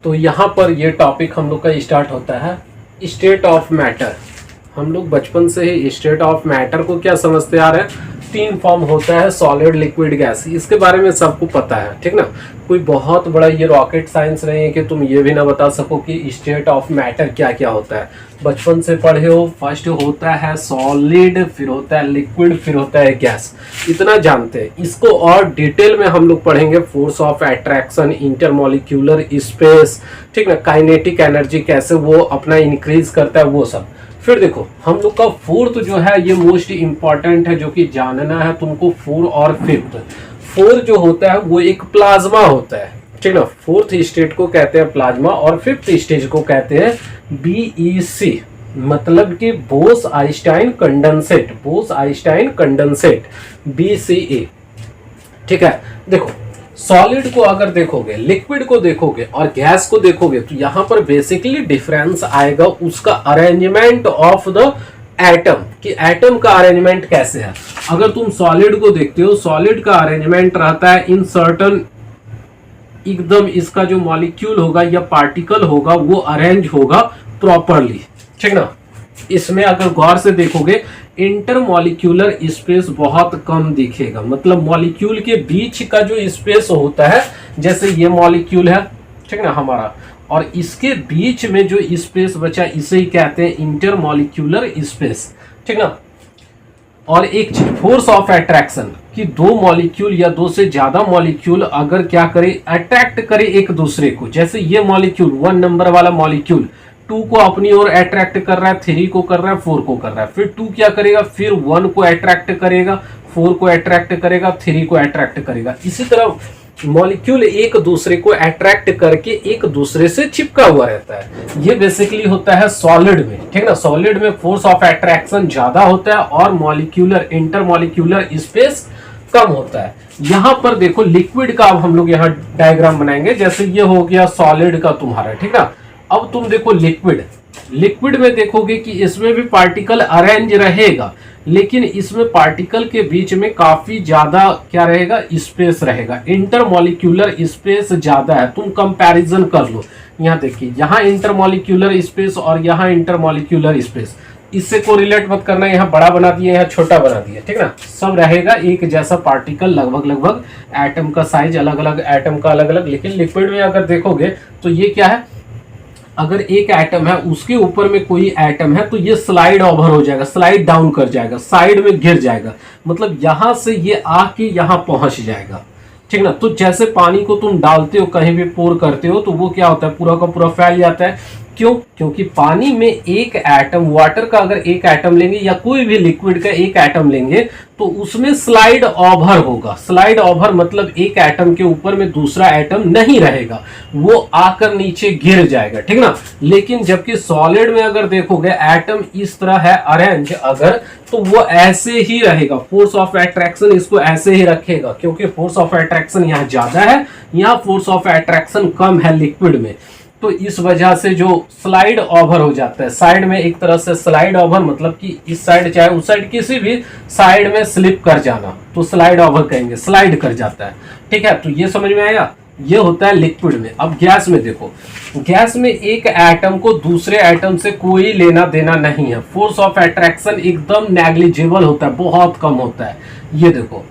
तो यहाँ पर ये टॉपिक हम लोग का स्टार्ट होता है स्टेट ऑफ मैटर। हम लोग बचपन से ही स्टेट ऑफ मैटर को क्या समझते आ रहे हैं, तीन फॉर्म होता है, सॉलिड, लिक्विड, गैस। इसके बारे में सबको पता है, ठीक ना। कोई बहुत बड़ा ये रॉकेट साइंस नहीं है कि तुम ये भी ना बता सको कि स्टेट ऑफ मैटर क्या क्या होता है। बचपन से पढ़े हो, फर्स्ट होता है सॉलिड, फिर होता है लिक्विड, फिर होता है गैस। इतना जानते हैं। इसको और डिटेल में हम लोग पढ़ेंगे, force of attraction, intermolecular space, ठीक ना, काइनेटिक एनर्जी कैसे वो अपना इंक्रीज करता है, वो सब। फिर देखो हम लोग का फोर्थ जो है ये मोस्ट इंपॉर्टेंट है, जो कि जानना है तुमको। फोर और फिफ्थ, फोर जो होता है वो एक प्लाज्मा होता है, ठीक ना। फोर्थ स्टेट को कहते हैं प्लाज्मा और फिफ्थ स्टेज को कहते हैं बीईसी, मतलब कि Bose Einstein condensate, Bose Einstein condensate, BCA, ठीक है। देखो सॉलिड को अगर देखोगे, लिक्विड को देखोगे और गैस को देखोगे तो यहां पर बेसिकली डिफरेंस आएगा उसका अरेंजमेंट ऑफ द एटम, कि एटम का अरेंजमेंट कैसे है। अगर तुम सॉलिड को देखते हो, सॉलिड का अरेंजमेंट रहता है इन सर्टन, एकदम इसका जो मॉलिक्यूल होगा या पार्टिकल होगा वो अरेंज होगा प्रॉपरली, ठीक ना। इसमें अगर गौर से देखोगे इंटरमॉलिक्यूलर स्पेस बहुत कम दिखेगा, मतलब मॉलिक्यूल के बीच का जो स्पेस होता है, जैसे ये मॉलिक्यूल है, ठीक ना हमारा, और इसके बीच में जो स्पेस बचा इसे ही कहते हैं इंटरमॉलिक्यूलर स्पेस, ठीक ना। और एक चीज, फोर्स ऑफ अट्रैक्शन, कि दो मॉलिक्यूल या दो से ज्यादा मॉलिक्यूल अगर क्या करे, अट्रैक्ट करे एक दूसरे को। जैसे ये मॉलिक्यूल, 1 नंबर वाला मॉलिक्यूल 2 को अपनी ओर अट्रैक्ट कर रहा है, 3 को कर रहा है, 4 को कर रहा है, फिर 2 क्या करेगा, फिर 1 को अट्रैक्ट करेगा, 4 को अट्रैक्ट करेगा, 3 को अट्रैक्ट करेगा। इसी तरह मॉलिक्यूल एक दूसरे को अट्रैक्ट करके एक दूसरे से चिपका हुआ रहता है। ये बेसिकली होता है सॉलिड में, ठीक ना। सॉलिड में फोर्स ऑफ अट्रैक्शन ज्यादा होता है और मॉलिक्यूलर, इंटरमॉलिक्यूलर स्पेस कम होता है। यहां पर देखो लिक्विड का, अब हम लोग यहाँ डायग्राम बनाएंगे। जैसे ये हो गया सॉलिड का तुम्हारा, ठीक ना। अब तुम देखो लिक्विड, लिक्विड में देखोगे कि इसमें भी पार्टिकल अरेंज रहेगा, लेकिन इसमें पार्टिकल के बीच में काफी ज्यादा क्या रहेगा, स्पेस रहेगा, इंटरमॉलिक्यूलर स्पेस ज्यादा है। तुम कंपैरिजन कर लो, यहाँ देखिए, यहाँ इंटरमॉलिक्यूलर स्पेस और यहाँ इंटरमॉलिक्यूलर स्पेस, इससे कोरिलेट मत करना, यहाँ बड़ा बना दिया, यहाँ छोटा बना दिया, ठीक ना। सब रहेगा एक जैसा पार्टिकल, लगभग लगभग एटम का साइज अलग अलग, एटम का अलग अलग। लेकिन लिक्विड में अगर देखोगे तो ये क्या है, अगर एक एटम है उसके ऊपर में कोई एटम है तो ये स्लाइड ओवर हो जाएगा, स्लाइड डाउन कर जाएगा, साइड में गिर जाएगा, मतलब यहां से ये आके यहां पहुंच जाएगा, ठीक ना। तो जैसे पानी को तुम डालते हो, कहीं भी पोर करते हो, तो वो क्या होता है, पूरा का पूरा फैल जाता है। क्यों? क्योंकि पानी में एक एटम, वाटर का अगर एक एटम लेंगे या कोई भी लिक्विड का एक एटम लेंगे तो उसमें स्लाइड ओवर होगा। स्लाइड ओवर मतलब एक एटम के ऊपर में दूसरा एटम नहीं रहेगा, वो आकर नीचे गिर जाएगा, ठीक ना। लेकिन जबकि सॉलिड में अगर देखोगे एटम इस तरह है अरेंज अगर, तो वो ऐसे ही रहेगा। फोर्स ऑफ अट्रैक्शन इसको ऐसे ही रखेगा, क्योंकि फोर्स ऑफ अट्रैक्शन यहाँ ज्यादा है, यहाँ फोर्स ऑफ अट्रैक्शन कम है लिक्विड में। तो इस वजह से जो स्लाइड ओवर हो जाता है, साइड में एक तरह से स्लाइड ओवर, मतलब कि इस साइड चाहे उस साइड, किसी भी साइड में स्लिप कर जाना तो स्लाइड ओवर कहेंगे, स्लाइड कर जाता है, ठीक है। तो ये समझ में आया, ये होता है लिक्विड में। अब गैस में देखो, गैस में एक एटम को दूसरे एटम से कोई लेना देना नहीं है, फोर्स ऑफ अट्रैक्शन एकदम नेग्लिजिबल होता है, बहुत कम होता है। ये देखो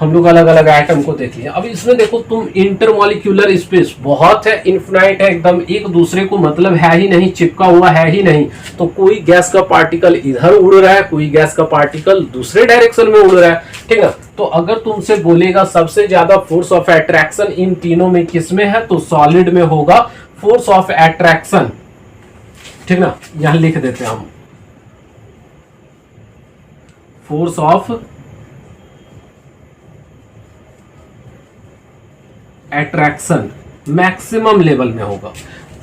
हम लोग अलग अलग एटम को देख लिए। अब इसमें देखो तुम, इंटरमॉलिक्यूलर स्पेस बहुत है, इन्फिनाइट है एकदम, एक दूसरे को मतलब है ही नहीं, चिपका हुआ है ही नहीं। तो कोई गैस का पार्टिकल इधर उड़ रहा है, कोई गैस का पार्टिकल दूसरे डायरेक्शन में उड़ रहा है, ठीक है। तो अगर तुमसे बोलेगा सबसे ज्यादा फोर्स ऑफ अट्रैक्शन इन तीनों में किसमें है, तो सॉलिड में होगा फोर्स ऑफ अट्रैक्शन, ठीक ना। यहां लिख देते हैं हम, force of attraction maximum level में होगा।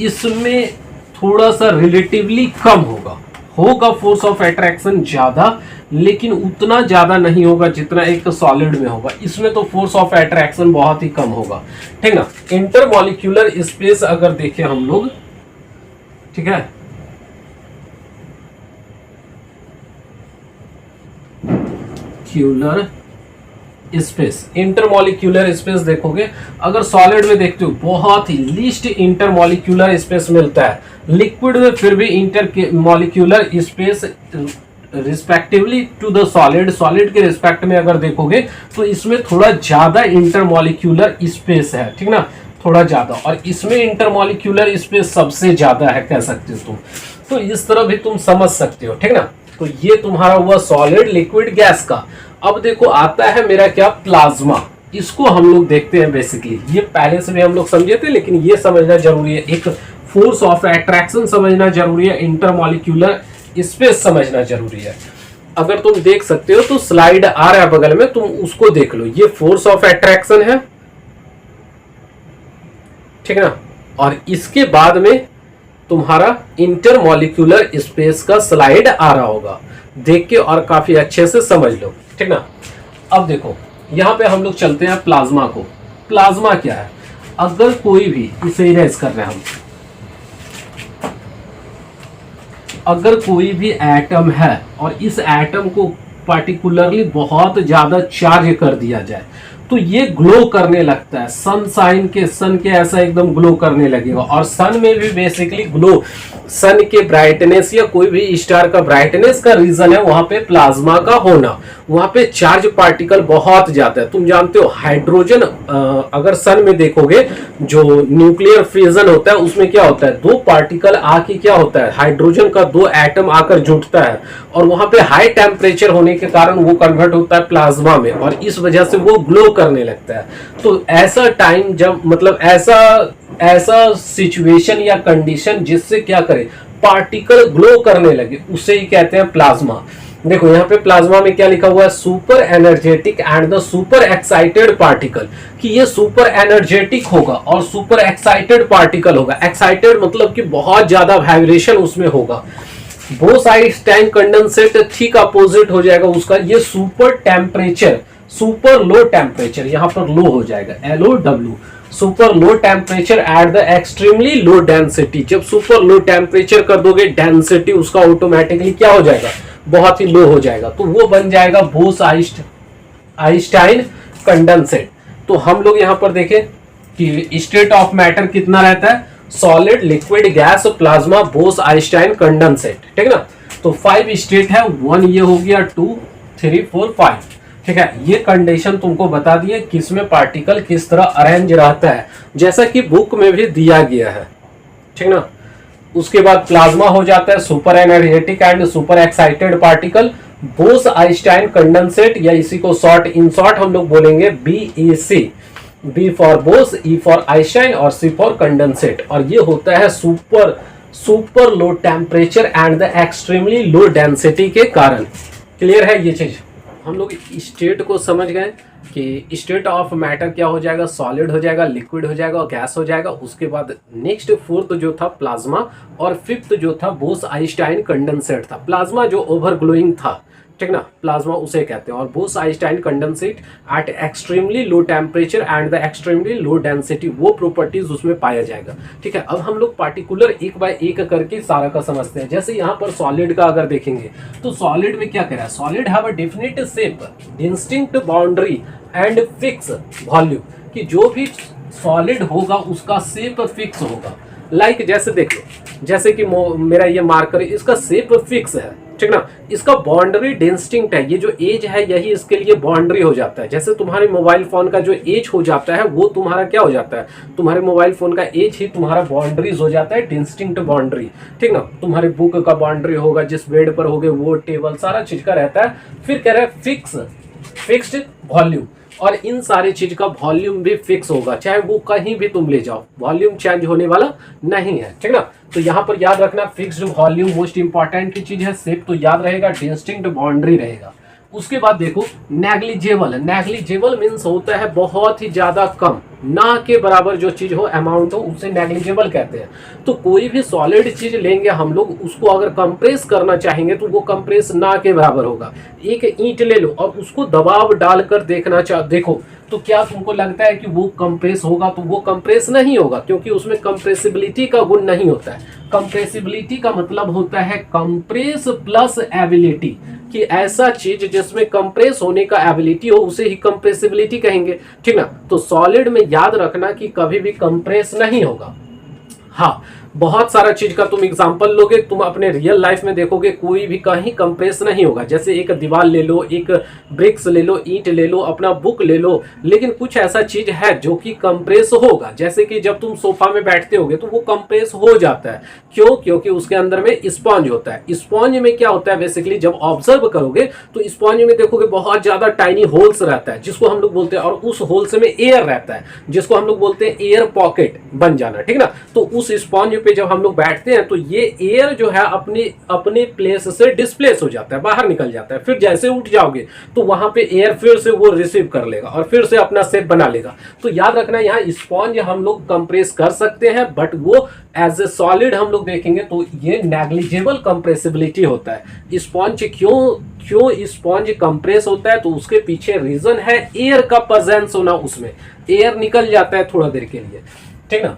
इसमें थोड़ा सा रिलेटिवली कम होगा, होगा फोर्स ऑफ अट्रैक्शन ज्यादा, लेकिन उतना ज्यादा नहीं होगा जितना एक सॉलिड में होगा। इसमें तो फोर्स ऑफ अट्रैक्शन बहुत ही कम होगा, ठीक ना। इंटरमॉलिक्यूलर स्पेस अगर देखें हम लोग, ठीक है, क्यूलर स्पेस, इंटरमॉलिक्यूलर स्पेस देखोगे, अगर सॉलिड में देखते हो बहुत ही लीस्ट इंटरमॉलिक्यूलर स्पेस मिलता है, लिक्विड में फिर भी intermolecular space respectively to the solid, solid के रिस्पेक्ट में अगर देखोगे तो इसमें थोड़ा ज्यादा इंटरमॉलिक्यूलर स्पेस है, ठीक ना, थोड़ा ज्यादा, और इसमें इंटरमॉलिक्यूलर स्पेस सबसे ज्यादा है कह सकते हो तुम। तो इस तरह भी तुम समझ सकते हो, ठीक ना। तो ये तुम्हारा हुआ सॉलिड लिक्विड गैस का। अब देखो आता है मेरा क्या, प्लाज्मा। इसको हम लोग देखते हैं बेसिकली, ये पहले से भी हम लोग समझे थे लेकिन ये समझना जरूरी है, एक फोर्स ऑफ अट्रैक्शन समझना जरूरी है, इंटरमॉलिक्यूलर स्पेस समझना जरूरी है। अगर तुम देख सकते हो तो स्लाइड आ रहा है बगल में, तुम उसको देख लो, ये फोर्स ऑफ अट्रैक्शन है, ठीक ना, और इसके बाद में तुम्हारा इंटरमॉलिक्यूलर स्पेस का स्लाइड आ रहा होगा, देख के और काफी अच्छे से समझ लो, ठीक ना। अब देखो यहां पे हम लोग चलते हैं प्लाज्मा को। प्लाज्मा क्या है, अगर कोई भी, इसे इरेज कर रहे हैं हम, अगर कोई भी एटम है और इस एटम को पार्टिकुलरली बहुत ज्यादा चार्ज कर दिया जाए तो ये ग्लो करने लगता है, सन के ऐसा एकदम ग्लो करने लगेगा। और सन में भी बेसिकली ग्लो, सन के ब्राइटनेस या कोई भी स्टार का ब्राइटनेस का रीजन है वहां पे प्लाज्मा का होना, वहां पे चार्ज पार्टिकल बहुत ज्यादा है। तुम जानते हो हाइड्रोजन, अगर सन में देखोगे जो न्यूक्लियर फ्यूजन होता है उसमें क्या होता है, दो पार्टिकल आके क्या होता है, हाइड्रोजन का दो एटम आकर जुटता है और वहां पे हाई टेम्परेचर होने के कारण वो कन्वर्ट होता है प्लाज्मा में और इस वजह से वो ग्लो करने लगता है। तो ऐसा टाइम जब, मतलब ऐसा सिचुएशन या कंडीशन जिससे क्या करे, पार्टिकल ग्लो करने लगे, उसे ही कहते हैं प्लाज्मा। देखो यहाँ पे प्लाज्मा में क्या लिखा हुआ है, super energetic and the super excited particle, कि ये सुपर एनर्जेटिक होगा और सुपर एक्साइटेड पार्टिकल होगा। एक्साइटेड मतलब कि बहुत ज्यादा वाइब्रेशन उसमें होगा। बोस-आइंस्टाइन कंडेंसेट ठीक अपोजिट हो जाएगा उसका, ये super temperature, super low temperature, यहाँ पर लो हो जाएगा, LOW, super low temperature at the extremely low density. जब सुपर लो टेम्परेचर कर दोगे, डेंसिटी उसका ऑटोमेटिकली क्या हो जाएगा, बहुत ही लो हो जाएगा, तो वो बन जाएगा बोस-आइंस्टाइन कंडेंसेट। तो हम लोग यहाँ पर देखें कि स्टेट ऑफ मैटर कितना रहता है, solid liquid gas plasma Bose-Einstein condensate, ठीक ना। तो 5 स्टेट है, 1 ये हो गया, 2 3 4 5, ठीक है। ये कंडीशन तुमको बता दिए किसमें पार्टिकल किस तरह अरेंज रहता है, जैसा कि बुक में भी दिया गया है, ठीक ना। उसके बाद प्लाज्मा हो जाता है super energetic and super excited particle, Bose-Einstein condensate, या इसी को शॉर्ट, इन शॉर्ट हम लोग बोलेंगे BEC, B for Bose, E for Einstein और C फॉर कंडेंसेट। और ये होता है super low temperature and the extremely low density के कारण। क्लियर है ये चीज, हम लोग स्टेट को समझ गए कि स्टेट ऑफ मैटर क्या हो जाएगा, सॉलिड हो जाएगा, लिक्विड हो जाएगा और गैस हो जाएगा। उसके बाद नेक्स्ट 4th जो था प्लाज्मा और 5th जो था बोस-आइंस्टाइन कंडेंसेट था। प्लाज्मा जो ओवर ग्लोइंग था, ठीक ना, प्लाज्मा उसे कहते हैं, और Bose Einstein condensate at extremely low temperature and the extremely low density, वो प्रॉपर्टीज उसमें पाया जाएगा, ठीक है। अब हम लोग पार्टिकुलर एक बाय एक करके सारा का समझते हैं। जैसे यहाँ पर सॉलिड का अगर देखेंगे तो सॉलिड में क्या कह रहा है, solid have a definite shape, distinct boundary and fix volume, कि जो भी सॉलिड होगा उसका शेप फिक्स होगा। लाइक जैसे देख लो, जैसे कि मेरा ये मार्कर है, इसका शेप फिक्स है, ठीक ना, इसका बाउंड्री डिस्टिंक्ट है, ये जो एज है यही इसके लिए बाउंड्री हो जाता है। जैसे तुम्हारे मोबाइल फोन का जो एज हो जाता है वो तुम्हारा क्या हो जाता है, तुम्हारे मोबाइल फोन का एज ही तुम्हारा बाउंड्रीज हो जाता है, डिस्टिंक्ट बाउंड्री, ठीक ना। तुम्हारे बुक का बाउंड्री होगा, जिस बेड पर होगे वो टेबल, सारा चीज का रहता है। फिर कह रहा है फिक्स्ड वॉल्यूम, और इन सारी चीज का वॉल्यूम भी फिक्स होगा, चाहे वो कहीं भी तुम ले जाओ, वॉल्यूम चेंज होने वाला नहीं है, ठीक ना। तो यहाँ पर याद रखना फिक्स्ड वॉल्यूम मोस्ट इंपॉर्टेंट की चीज है, शेप तो याद रहेगा, डिस्टिंक्ट बाउंड्री रहेगा। उसके बाद देखो नेग्लिजिबल, नेग्लिजिबल मीन्स होता है बहुत ही ज्यादा कम, ना के बराबर जो चीज हो, अमाउंट हो, उसे नेग्लिजिबल कहते हैं। तो कोई भी सॉलिड चीज लेंगे हम लोग, उसको अगर कंप्रेस करना चाहेंगे तो वो कंप्रेस ना के बराबर होगा। एक ईंट ले लो और उसको दबाव डालकर देखो तो क्या तुमको लगता है कि वो कंप्रेस होगा? तो वो कंप्रेस नहीं होगा, क्योंकि उसमें कंप्रेसिबिलिटी का गुण नहीं होता है। कंप्रेसिबिलिटी का मतलब होता है कंप्रेस प्लस एबिलिटी, कि ऐसा चीज जिसमें कंप्रेस होने का एबिलिटी हो उसे ही कंप्रेसिबिलिटी कहेंगे, ठीक ना। तो सॉलिड में याद रखना कि कभी भी कंप्रेस नहीं होगा। हाँ, बहुत सारा चीज का तुम एग्जांपल लोगे, तुम अपने रियल लाइफ में देखोगे कोई भी कहीं कंप्रेस नहीं होगा। जैसे एक दीवार ले लो, एक ब्रिक्स ले लो, ईंट ले लो, अपना बुक ले लो, लेकिन कुछ ऐसा चीज है जो कि कंप्रेस होगा। जैसे कि जब तुम सोफा में बैठते होगे तो वो कंप्रेस हो जाता है। क्यों? क्योंकि उसके अंदर में स्पॉन्ज होता है। स्पॉन्ज में क्या होता है बेसिकली, जब ऑब्जर्व करोगे तो स्पॉन्ज में देखोगे बहुत ज्यादा टाइनी होल्स रहता है, जिसको हम लोग बोलते हैं, और उस होल्स में एयर रहता है, जिसको हम लोग बोलते हैं एयर पॉकेट बन जाना, ठीक ना। तो उस स्पॉन्ज पे जब हम लोग बैठते हैं तो ये एयर जो है अपने अपने प्लेस से डिस्प्लेस हो जाता है, बाहर निकल जाता है। फिर जैसे उठ जाओगे तो वहां पे एयर फिर से वो रिसीव कर लेगा और फिर से अपना शेप बना लेगा। तो याद रखना, यहाँ स्पॉन्ज हम लोग कंप्रेस कर सकते हैं, बट वो एज ए सॉलिड हम लोग देखेंगे तो ये नेग्लिजिबल कंप्रेसिबिलिटी होता है। स्पॉन्ज क्यों स्पॉन्ज कंप्रेस होता है? तो उसके पीछे रीजन है एयर का प्रेजेंस होना, उसमें एयर निकल जाता है थोड़ा देर के लिए, ठीक ना।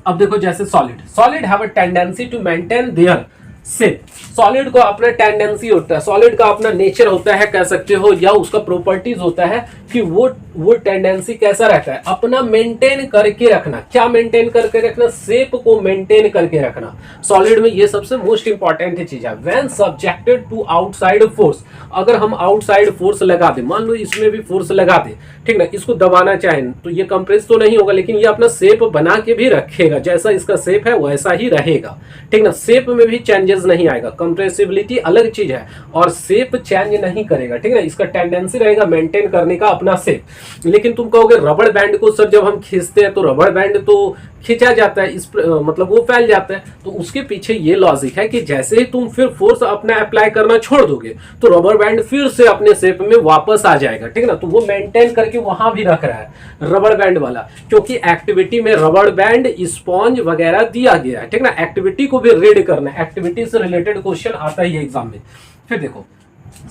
अब देखो, जैसे solid have a tendency to maintain their shape. Solid को अपना टेंडेंसी होता है, सॉलिड का अपना नेचर होता है कह सकते हो, या उसका प्रॉपर्टीज होता है कि वो टेंडेंसी कैसा रहता है, अपना मेंटेन करके रखना। क्या मेंटेन करके रखना? शेप को मेंटेन करके रखना। सॉलिड में ये सबसे मोस्ट इंपॉर्टेंट चीज है। When subjected to outside force, अगर हम आउटसाइड फोर्स लगा दे, मान लो इसमें भी फोर्स लगा दे, ठीक ना, इसको दबाना चाहें तो ये कंप्रेस तो नहीं होगा, लेकिन ये अपना शेप बना के भी रखेगा। जैसा इसका शेप है वैसा ही रहेगा, ठीक ना। शेप में भी चेंजेस नहीं आएगा। कंप्रेसिबिलिटी अलग चीज है और शेप चेंज नहीं करेगा, ठीक है। इसका टेंडेंसी रहेगा मेंटेन करने का अपना शेप। लेकिन तुम कहोगे रबड़ बैंड को सर जब हम खींचते हैं तो रबड़ बैंड तो खींचा जाता है, मतलब वो फैल जाता है। तो उसके पीछे ये लॉजिक है कि जैसे ही तुम फिर फोर्स अपना अप्लाई करना छोड़ दोगे तो रबड़ बैंड फिर से अपने शेप में वापस आ जाएगा, ठीक है ना। तो वो मेंटेन करके वहां भी रख रहा है रबड़ बैंड वाला, क्योंकि एक्टिविटी में रबड़ बैंड, स्पॉन्ज वगैरह दिया गया है, ठीक ना। एक्टिविटी को भी रीड करना है, एक्टिविटी से रिलेटेड क्वेश्चन आता है एग्जाम में। फिर देखो,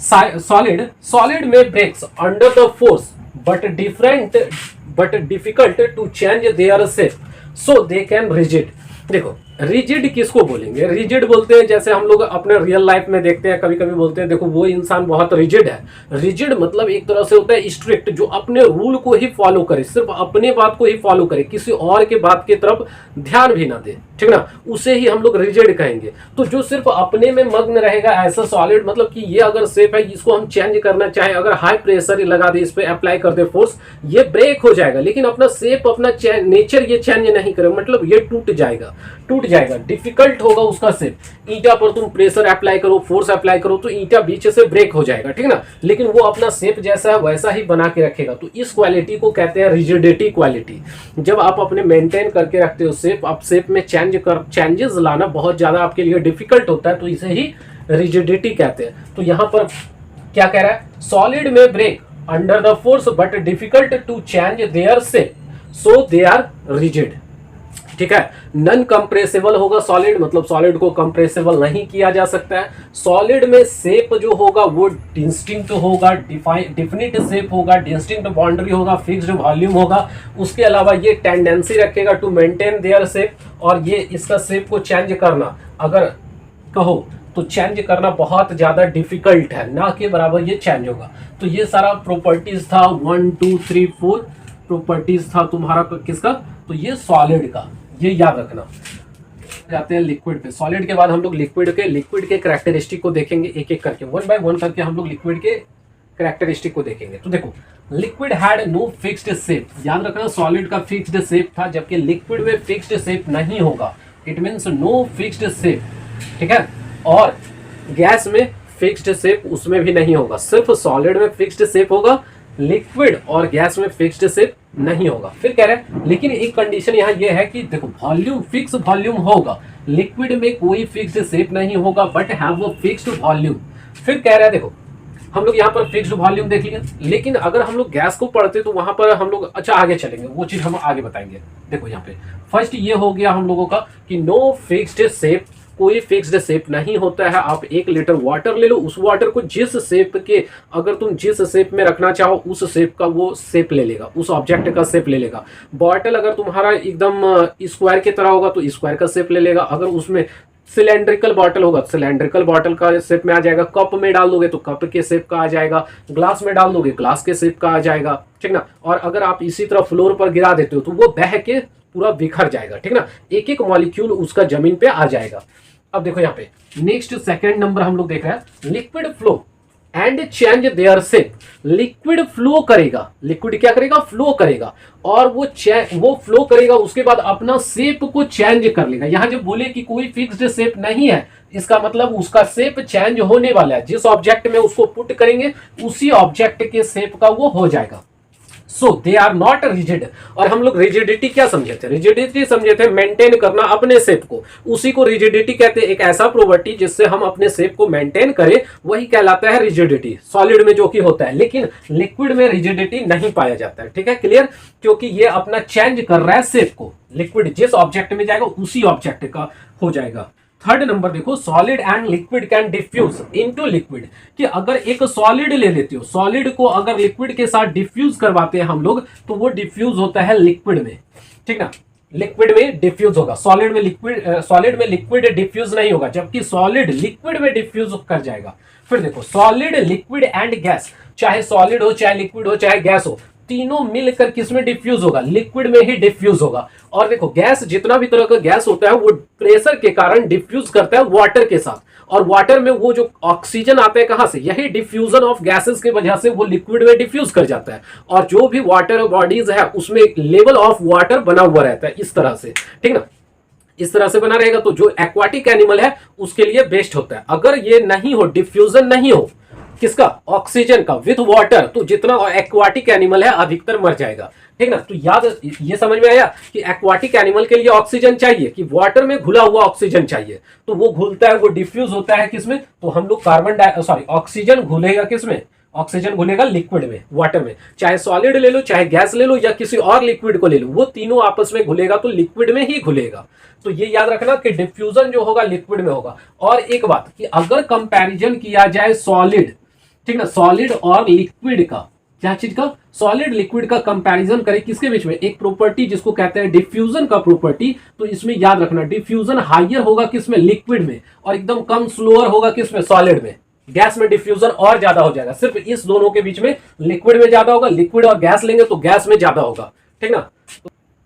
सॉलिड में breaks under the force but difficult to change their shape so they can rigid. देखो, रिजिड किसको बोलेंगे? रिजिड बोलते हैं, जैसे हम लोग अपने रियल लाइफ में देखते हैं, कभी कभी बोलते हैं देखो वो इंसान बहुत रिजिड है। रिजिड मतलब एक तरह से होता है स्ट्रिक्ट, जो अपने रूल को ही फॉलो करे, सिर्फ अपने बात को ही फॉलो करे, किसी और के बात की तरफ ध्यान भी ना दे, ठीक ना, उसे ही हम लोग रिजिड कहेंगे। तो जो सिर्फ अपने में मग्न रहेगा ऐसा सॉलिड, मतलब कि ये अगर शेप है इसको हम चेंज करना चाहे, अगर हाई प्रेशर लगा दे, इस पे अप्लाई कर दे फोर्स, ये ब्रेक हो जाएगा, लेकिन अपना शेप, अपना नेचर ये चेंज नहीं करे, मतलब ये टूट जाएगा, डिफिकल्ट होगा उसका शेप। ईंटा पर तुम प्रेशर अप्लाई करो, फोर्स अप्लाई करो तो ईंटा बीच से ब्रेक हो जाएगा, ठीक ना, लेकिन वो अपना शेप जैसा है वैसा ही बना के रखेगा। तो इस क्वालिटी को कहते हैं रिजिडिटी क्वालिटी। जब आप अपने मेंटेन करके रखते हो शेप, आप शेप में चेंजेस लाना बहुत ज्यादा आपके लिए डिफिकल्ट होता है, तो इसे ही रिजिडिटी कहते हैं। तो यहां पर क्या कह रहा है? सॉलिड में break under the force but difficult to change their shape so they are rigid, ठीक है। नॉन कंप्रेसिबल होगा सॉलिड, मतलब सॉलिड को कंप्रेसिबल नहीं किया जा सकता है। सॉलिड में शेप जो होगा वो डिस्टिंक्ट होगा, डिफिनिट शेप होगा, डिस्टिंक्ट बाउंड्री होगा, फिक्स्ड वॉल्यूम होगा। उसके अलावा ये टेंडेंसी रखेगा टू मेंटेन देयर शेप, और ये इसका शेप को चेंज करना अगर कहो तो चेंज करना बहुत ज्यादा डिफिकल्ट है, ना के बराबर ये चेंज होगा। तो ये सारा प्रॉपर्टीज था, 1 2 3 4 प्रॉपर्टीज था तुम्हारा किसका? तो ये सॉलिड का, ये याद रखना। जाते हैं लिक्विड पे। सॉलिड के बाद हम लोग लिक्विड के कैरेक्टरिस्टिक को देखेंगे एक एक करके, वन बाय वन करके हम लोग लिक्विड के कैरेक्टरिस्टिक को देखेंगे। तो देखो, liquid had no fixed shape. याद रखना, सॉलिड का फिक्स्ड शेप था, जबकि लिक्विड में फिक्स्ड शेप नहीं होगा। It means no fixed shape, ठीक है। और गैस में फिक्स्ड शेप उसमें भी नहीं होगा, सिर्फ सॉलिड में फिक्स्ड शेप होगा, लिक्विड और गैस में फिक्स्ड शेप नहीं होगा। फिर कह रहे हैं, लेकिन एक कंडीशन यहाँ ये है कि देखो, वॉल्यूम फिक्स वॉल्यूम होगा, लिक्विड में कोई फिक्स्ड शेप नहीं होगा, बट हैव वो फिक्स्ड वॉल्यूम। फिर कह रहा है, देखो हम लोग यहाँ पर फिक्स्ड वॉल्यूम देख लिया, लेकिन अगर हम लोग गैस को पढ़ते तो वहां पर हम लोग अच्छा आगे चलेंगे, वो चीज हम आगे बताएंगे। देखो यहाँ पे फर्स्ट ये हो गया हम लोगों का कि नो फिक्स्ड शेप कोई फिक्स्ड शेप नहीं होता है। आप 1 लीटर वाटर ले लो, उस वाटर को जिस शेप के, अगर तुम जिस शेप में रखना चाहो उस शेप का वो शेप ले लेगा, उस ऑब्जेक्ट का शेप ले लेगा। बॉटल अगर तुम्हारा एकदम स्क्वायर की तरह होगा तो स्क्वायर का शेप ले लेगा, अगर उसमें सिलेंड्रिकल बॉटल होगा सिलेंड्रिकल बॉटल का शेप में आ जाएगा, कप में डाल दोगे तो कप के शेप का आ जाएगा, ग्लास में डाल दोगे ग्लास के शेप का आ जाएगा, ठीक ना। और अगर आप इसी तरह फ्लोर पर गिरा देते हो तो वो बह के पूरा बिखर जाएगा, ठीक ना। एक एक मॉलिक्यूल उसका जमीन पे आ जाएगा। अब देखो यहाँ पे नेक्स्ट सेकंड नंबर हम लोग देख रहे हैं, liquid flow and change their shape. Liquid flow करेगा, लिक्विड क्या करेगा, फ्लो करेगा, और वो फ्लो करेगा, उसके बाद अपना शेप को चेंज कर लेगा। यहां जब बोले कि कोई फिक्स्ड शेप नहीं है, इसका मतलब उसका शेप चेंज होने वाला है। जिस ऑब्जेक्ट में उसको पुट करेंगे उसी ऑब्जेक्ट के शेप का वो हो जाएगा। सो दे आर नॉट रिजिड। और हम लोग रिजिडिटी क्या समझे थे, रिजिडिटी समझे थे मेंटेन करना अपने शेप को, उसी को रिजिडिटी कहते हैं। एक ऐसा प्रॉपर्टी जिससे हम अपने शेप को मेंटेन करें, वही कहलाता है रिजिडिटी, सॉलिड में जो कि होता है। लेकिन लिक्विड में रिजिडिटी नहीं पाया जाता है, ठीक है, क्लियर, क्योंकि ये अपना चेंज कर रहा है शेप को। लिक्विड जिस ऑब्जेक्ट में जाएगा उसी ऑब्जेक्ट का हो जाएगा। थर्ड नंबर देखो, solid and liquid can diffuse into liquid. कि अगर एक सॉलिड ले लेते हो, सॉलिड को अगर लिक्विड के साथ डिफ्यूज करवाते हैं हम लोग, तो वो डिफ्यूज होता है लिक्विड में, ठीक ना। लिक्विड में डिफ्यूज होगा, सॉलिड में लिक्विड डिफ्यूज नहीं होगा, जबकि सॉलिड लिक्विड में डिफ्यूज कर जाएगा। फिर देखो, सॉलिड लिक्विड एंड गैस, चाहे सॉलिड हो, चाहे लिक्विड हो, चाहे गैस हो, तीनों मिलकर किसमें डिफ्यूज होगा, लिक्विड में ही डिफ्यूज होगा। और देखो, गैस जितना भी तरह का गैस होता है वो प्रेशर के कारण डिफ्यूज करता है वाटर के साथ, और वाटर में वो जो ऑक्सीजन आता है कहां से, यही डिफ्यूजन ऑफ गैसेस की वजह से वो लिक्विड में डिफ्यूज कर जाता है। और जो भी वाटर बॉडीज है उसमें एक लेवल ऑफ वाटर बना हुआ रहता है इस तरह से, ठीक ना, इस तरह से बना रहेगा। तो जो एक्वाटिक एनिमल है उसके लिए बेस्ट होता है। अगर ये नहीं हो, डिफ्यूजन नहीं हो किसका, ऑक्सीजन का विथ वाटर, तो जितना एक्वाटिक एनिमल है अधिकतर मर जाएगा, ठीक ना। तो याद ये समझ में आया कि एक्वाटिक एनिमल के लिए ऑक्सीजन चाहिए, कि वाटर में घुला हुआ ऑक्सीजन चाहिए, तो वो घुलता है, वो डिफ्यूज होता है किसमें, तो हम लोग ऑक्सीजन घुलेगा किसमें, ऑक्सीजन घुलेगा लिक्विड में, वाटर में। चाहे सॉलिड ले लो, चाहे गैस ले लो, या किसी और लिक्विड को ले लो, वो तीनों आपस में घुलेगा तो लिक्विड में ही घुलेगा। तो ये याद रखना कि डिफ्यूजन जो होगा लिक्विड में होगा। और एक बात कि अगर कंपैरिजन किया जाए सॉलिड, ठीक ना, सॉलिड और लिक्विड का, क्या चीज का, सॉलिड लिक्विड का कंपैरिजन करें किसके बीच में, एक प्रॉपर्टी जिसको कहते हैं डिफ्यूजन का प्रॉपर्टी, तो इसमें याद रखना डिफ्यूजन हायर होगा किसमें, लिक्विड में, और एकदम कम स्लोअर होगा किसमें, सॉलिड में। गैस में डिफ्यूजन और ज्यादा हो जाएगा, सिर्फ इस दोनों के बीच में लिक्विड में ज्यादा होगा, लिक्विड और गैस लेंगे तो गैस में ज्यादा होगा, ठीक ना।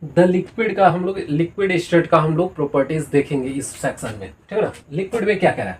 द लिक्विड का हम लोग, लिक्विड स्टेट का हम लोग प्रॉपर्टीज देखेंगे इस सेक्शन में, ठीक है ना। लिक्विड में क्या कह रहा है,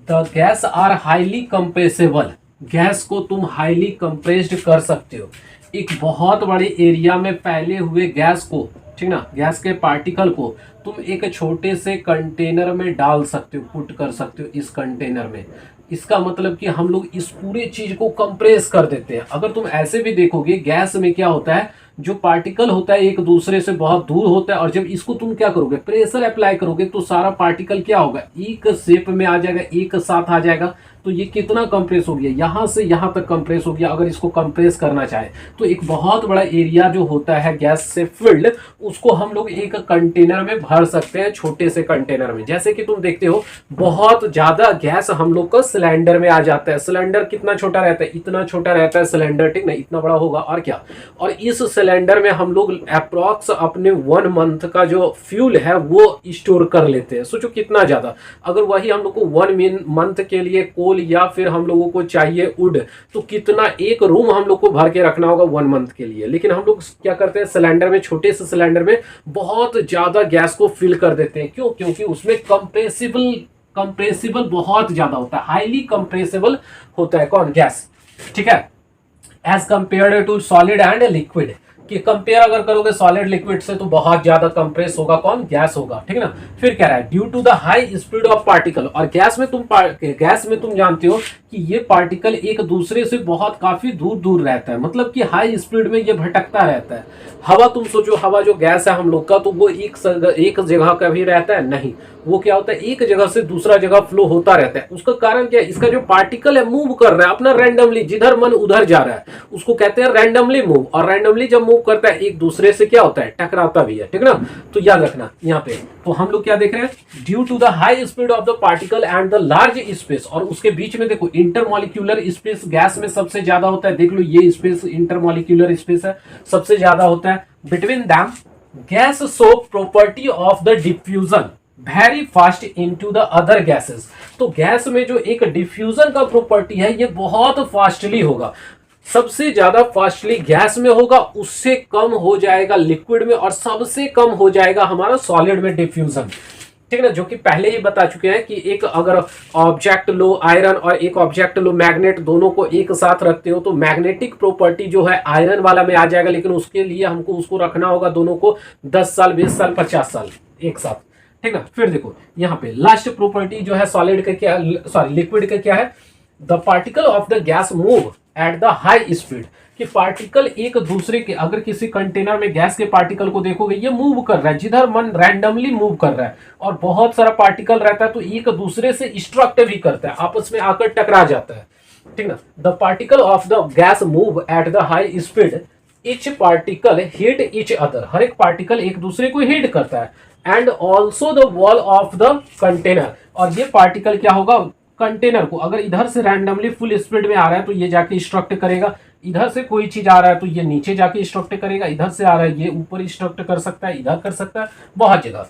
the gas are highly compressible, gas को तुम हाईली कंप्रेस्ड कर सकते हो। एक बहुत बड़े एरिया में फैले हुए गैस को, ठीक ना, गैस के पार्टिकल को तुम एक छोटे से कंटेनर में डाल सकते हो, पुट कर सकते हो इस कंटेनर में। इसका मतलब कि हम लोग इस पूरे चीज को कंप्रेस कर देते हैं। अगर तुम ऐसे भी देखोगे, गैस में क्या होता है, जो पार्टिकल होता है एक दूसरे से बहुत दूर होता है, और जब इसको तुम क्या करोगे, प्रेशर अप्लाई करोगे, तो सारा पार्टिकल क्या होगा, एक शेप में आ जाएगा, एक साथ आ जाएगा। तो ये कितना कंप्रेस हो गया, यहां से यहां तक कंप्रेस हो गया। अगर इसको कंप्रेस करना चाहे तो एक बहुत बड़ा एरिया जो होता है गैस से फिल्ड, उसको हम लोग एक कंटेनर में भर सकते हैं, छोटे से कंटेनर में। जैसे कि तुम देखते हो बहुत ज्यादा गैस हम लोग का सिलेंडर में आ जाता है। सिलेंडर कितना छोटा रहता है, इतना छोटा रहता है सिलेंडर, ठीक ना, इतना बड़ा होगा और क्या। और इस सिलेंडर में हम लोग अप्रॉक्स अपने 1 मंथ का जो फ्यूल है वो स्टोर कर लेते हैं। सोचो कितना ज्यादा। अगर वही हम लोग को 1 मंथ के लिए कोल या फिर हम लोगों को चाहिए वुड, तो कितना एक रूम हम लोग को भर के रखना होगा 1 मंथ के लिए। लेकिन हम लोग क्या करते हैं, सिलेंडर में, छोटे से सिलेंडर में बहुत ज्यादा गैस को फिल कर देते हैं। क्यों, क्योंकि उसमें कंप्रेसिबल बहुत ज्यादा होता है, हाईली कंप्रेसिबल होता है कौन, गैस, ठीक है, as compare to solid and liquid. कि कंपेयर अगर करोगे सॉलिड लिक्विड से तो बहुत ज्यादा कंप्रेस होगा कौन, गैस होगा, ठीक है ना। फिर कह रहा है due to the high speed of particle, और गैस में तुम जानते हो कि ये पार्टिकल एक दूसरे से बहुत काफी दूर दूर रहता है, मतलब कि हाई स्पीड में ये भटकता रहता है। हवा, तुम सोचो हवा जो गैस है हम लोग का, तो वो एक जगह का भी रहता है नहीं, वो क्या होता है, एक जगह से दूसरा जगह फ्लो होता रहता है। उसका कारण क्या है, इसका जो पार्टिकल है मूव कर रहा है अपना रैंडमली, जिधर मन उधर जा रहा है, उसको कहते हैं रैंडमली मूव। और रैंडमली जब मूव मूव करता है एक दूसरे से क्या होता है, टकराता भी है, ठीक है ना। तो याद रखना यहाँ पे, तो हम लोग क्या देख रहे हैं, due to the high speed of the particle and the large space, और उसके बीच में देखो इंटरमॉलिक्यूलर स्पेस गैस में सबसे ज्यादा होता है, देख लो ये स्पेस इंटरमॉलिक्यूलर स्पेस है, सबसे ज्यादा होता है। Between them gas show property of the diffusion very fast into the other gases. तो गैस में जो एक डिफ्यूजन का प्रॉपर्टी है ये बहुत फास्टली होगा, सबसे ज्यादा फास्टली गैस में होगा, उससे कम हो जाएगा लिक्विड में, और सबसे कम हो जाएगा हमारा सॉलिड में डिफ्यूजन, ठीक है ना। जो कि पहले ही बता चुके हैं कि एक अगर ऑब्जेक्ट लो आयरन और एक ऑब्जेक्ट लो मैग्नेट, दोनों को एक साथ रखते हो तो मैग्नेटिक प्रॉपर्टी जो है आयरन वाला में आ जाएगा, लेकिन उसके लिए हमको उसको रखना होगा दोनों को 10 साल 20 साल 50 साल एक साथ, ठीक ना। फिर देखो यहाँ पे लास्ट प्रॉपर्टी जो है सॉलिड का क्या, सॉरी लिक्विड का क्या है, the particle of the gas move at the high speed, कि पार्टिकल एक दूसरे के, अगर किसी कंटेनर में गैस के पार्टिकल को देखोगे ये मूव कर रहा है, जिधर मन रैंडमली मूव कर रहा है, और बहुत सारा पार्टिकल रहता है तो एक दूसरे से डिस्ट्रक्ट भी करता है, आपस में आकर टकरा जाता है, ठीक ना। The particle of the gas move at the high speed, each particle hit each other, हर एक पार्टिकल एक दूसरे को हिट करता है, and also the wall of the container, और ये पार्टिकल क्या होगा, कंटेनर को अगर इधर से रैंडमली फुल स्पीड में आ रहा है तो ये जाके स्ट्रक्ट करेगा, इधर से कोई चीज आ रहा है तो ये नीचे जाके स्ट्रक्ट करेगा, इधर से आ रहा है ये ऊपर स्ट्रक्ट कर सकता है, इधर कर सकता है, बहुत जगह।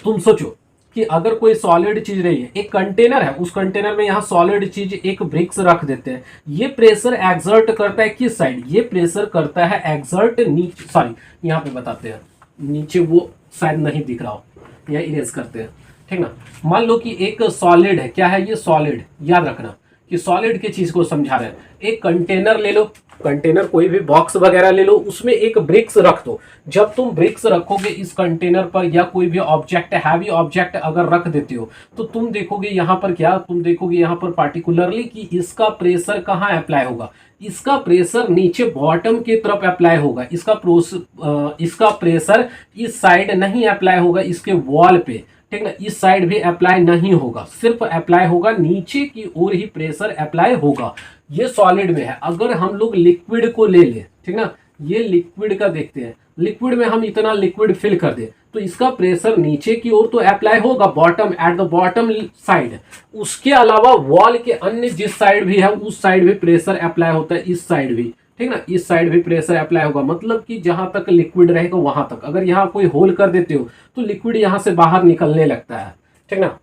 तुम सोचो कि अगर कोई सॉलिड चीज रही है, एक कंटेनर है, उस कंटेनर में यहाँ सॉलिड चीज एक ब्रिक्स रख देते हैं, ये प्रेशर एक्सर्ट करता है किस साइड, ये प्रेशर करता है एक्सर्ट नीचे, सॉरी यहाँ पे बताते हैं, नीचे वो शायद नहीं दिख रहा हो, या इरेज करते हैं, ठीक ना। मान लो कि एक सॉलिड है, क्या है ये सॉलिड, याद रखना कि सॉलिड की चीज को समझा रहे हैं। एक कंटेनर ले लो, कंटेनर कोई भी बॉक्स वगैरह ले लो, उसमें एक ब्रिक्स रख दो। जब तुम ब्रिक्स रखोगे इस कंटेनर पर, या कोई भी ऑब्जेक्ट हैवी ऑब्जेक्ट अगर रख देते हो, तो तुम देखोगे यहाँ पर क्या, तुम देखोगे यहाँ पर पार्टिकुलरली कि इसका प्रेशर कहाँ अप्लाई होगा, इसका प्रेशर नीचे बॉटम की तरफ अप्लाई होगा, इसका प्रेशर इस साइड नहीं अप्लाई होगा, इसके वॉल पे, ठीक ना, इस साइड भी अप्लाई नहीं होगा, सिर्फ अप्लाई होगा नीचे की ओर ही प्रेशर अप्लाई होगा। ये सॉलिड में है। अगर हम लोग लिक्विड को ले ले, ठीक ना, ये लिक्विड का देखते हैं, लिक्विड में हम इतना लिक्विड फिल कर दे तो इसका प्रेशर नीचे की ओर तो अप्लाई होगा, bottom, at the bottom side, उसके अलावा वॉल के अन्य जिस साइड भी है उस साइड भी प्रेशर अप्लाई होता है, इस साइड भी, ठीक ना, इस साइड भी प्रेशर अप्लाई होगा, मतलब कि जहां तक लिक्विड रहेगा वहां तक। अगर यहाँ कोई होल कर देते हो तो लिक्विड यहाँ से बाहर निकलने लगता है, ठीक ना,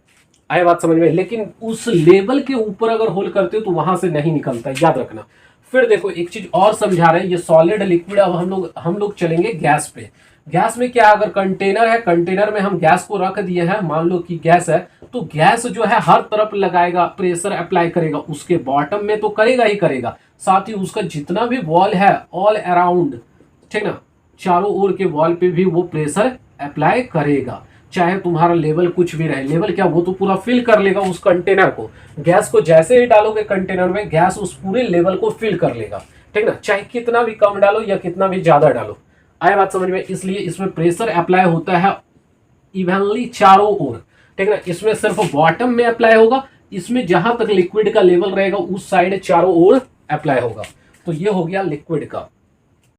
आए बात समझ में। लेकिन उस लेवल के ऊपर अगर होल करते हो तो वहां से नहीं निकलता, याद रखना। फिर देखो एक चीज और समझा रहे हैं, ये सॉलिड लिक्विड। अब हम लोग चलेंगे गैस पे। गैस में क्या, अगर कंटेनर है, कंटेनर में हम गैस को रख दिए हैं, मान लो कि गैस है, तो गैस जो है हर तरफ लगाएगा, प्रेशर अप्लाई करेगा, उसके बॉटम में तो करेगा ही करेगा, साथ ही उसका जितना भी वॉल है ऑल अराउंड, ठीक ना, चारों ओर के वॉल पे भी वो प्रेशर अप्लाई करेगा, चाहे तुम्हारा लेवल कुछ भी रहे। लेवल क्या, वो तो पूरा फिल कर लेगा उस कंटेनर को। गैस को जैसे ही डालोगे कंटेनर में, गैस उस पूरे लेवल को फिल कर लेगा, ठीक ना, चाहे कितना भी कम डालो या कितना भी ज्यादा डालो। आए बात समझ में। इसलिए इसमें प्रेशर अप्लाई होता है इवनली चारों ओर, ठीक ना। इसमें सिर्फ बॉटम में अप्लाई होगा, इसमें जहां तक लिक्विड का लेवल रहेगा उस साइड चारों ओर अप्लाई होगा। तो ये हो गया लिक्विड का।